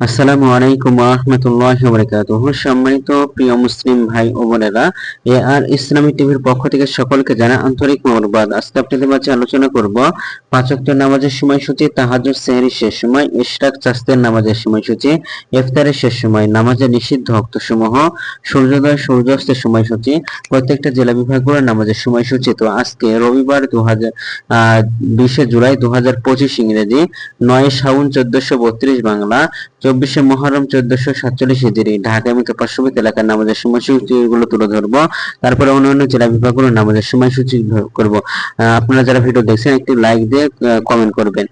আসসালামু আলাইকুম ওয়া রাহমাতুল্লাহি ওয়া বারাকাতুহু। সম্মানিত প্রিয় মুসলিম ভাই ও বোনেরা, আর ইসলামী টিভির পক্ষ থেকে সকলকে জানাই আন্তরিক মোবারকবাদ। আজকে আপনাদের মাঝে আলোচনা করব পাঁচ ওয়াক্ত নামাজের সময়সূচি, তাহাজ্জুদ, সেহরির শেষ সময়, ইশরাক, চাঁদের নামাজের সময়সূচি, ইফতারের শেষ সময়, নামাজের নিষিদ্ধ ওয়াক্তসমূহ, সূর্যোদয় সূর্যাস্তের সময়সূচি, প্রত্যেকটা জেলা বিভাগগুলোর নামাজের সময়সূচি। তো আজকে রবিবার 20 জুলাই 2025 ইংরেজি, 9 শাওন 1432 বাংলা, 24 মুহররম 1447 হিজরি, ঢাকা এবং পার্শ্ববর্তী এলাকার নামাজের সময়সূচিগুলো তুলে ধরবো। তারপরে অন্যান্য জেলা বিভাগগুলোর নামাজের সময়সূচি করব। আপনারা যারা ভিডিও দেখছেন একটি লাইক দিয়ে কমেন্ট করবেন।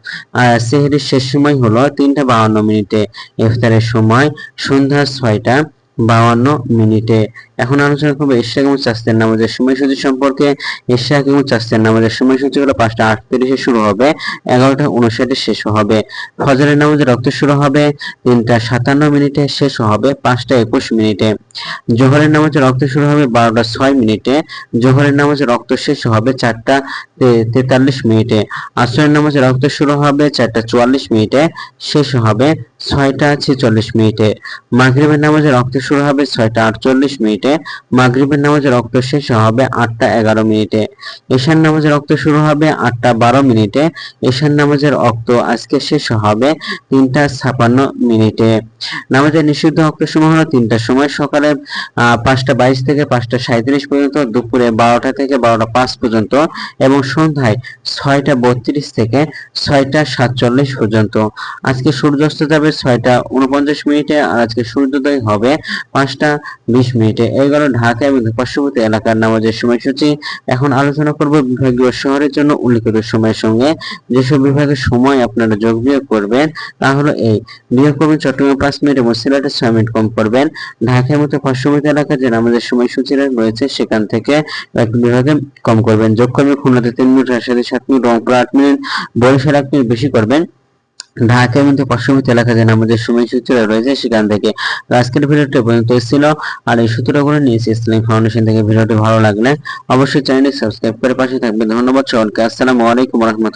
সেহরির শেষ সময় হলো 3:52, ইফতারের সময় সন্ধ্যা 6:52। এখন আলোচনা করবো ইশরাক এবং চাঁদের নামাজের সময়সূচি সম্পর্কে। ইশরাক এবং চাঁদের নামাজের সময়সূচি হলো 5:38 শুরু হবে, 11:59 শেষ হবে। ফজরের নামাজের রক্ত শুরু হবে 3:57 শেষ হবে 5:21। জোহরের নামাজের রক্ত শুরু হবে 12:06। জোহরের নামাজের রক্ত শেষ হবে 4:43। আসরের নামাজের রক্ত শুরু হবে 4:44, শেষ হবে 6:46। মাগরিবের নামাজের রক্ত শুরু হবে 6:48। মাগরিবের নামাজের রক্ত শেষ হবে 8:11। এশার নামাজের রক্ত শুরু হবে 8:12। এশার নামাজের রক্ত আজকে শেষ হবে 3:56। নামাজের নিষিদ্ধ ওয়াক্তসমূহ হলো 3টার সময়, সকালে 5:22 থেকে 5:37 পর্যন্ত, দুপুরে 12টা থেকে 12:05 পর্যন্ত এবং সন্ধ্যায় 6:32 থেকে 6:47 পর্যন্ত। আজকে সূর্যাস্ত যাবে 6:49 আর আজকে সূর্যোদয় হবে 5:20। এই গেল ঢাকা এবং পার্শ্ববর্তী এলাকার নামাজের সময়সূচি। এখন আলোচনা করব বিভাগীয় শহরের জন্য উল্লিখিত সময়ের সঙ্গে। যেসব বিভাগের সময় আপনারা যোগ বিয়োগ করবেন তা হলো এই: বিয়োগ করবেন চট্টগ্রামে 5 মিনিট এবং সিলেটে 6 মিনিট কম করবেন। ঢাকার মতো পার্শ্ববর্তী এলাকায় যে নামাজের সময়সূচি রয়েছে সেখান থেকে এক বিভাগে কম করবেন। যোগ করবেন খুলনাতে 3 মিনিট, রাজশাহীতে 7 minute, Rangpur 8 minute, Barishal 1 minute বেশি করবেন। ঢাকা এবং পার্শ্ববর্তী এলাকায় যে নামাজের সময়সূচি রয়েছে সেখান থেকে। আজকের ভিডিওটি পর্যন্ত ছিল। আর এই সূত্রগুলো নিয়েছি ইসলামিক ফাউন্ডেশন থেকে। ভিডিওটি ভালো লাগলে অবশ্যই চ্যানেলটি সাবস্ক্রাইব করে পাশে থাকবেন। ধন্যবাদ সকলকে। আসসালামু আলাইকুম ওয়া রাহমাতুল্লাহ।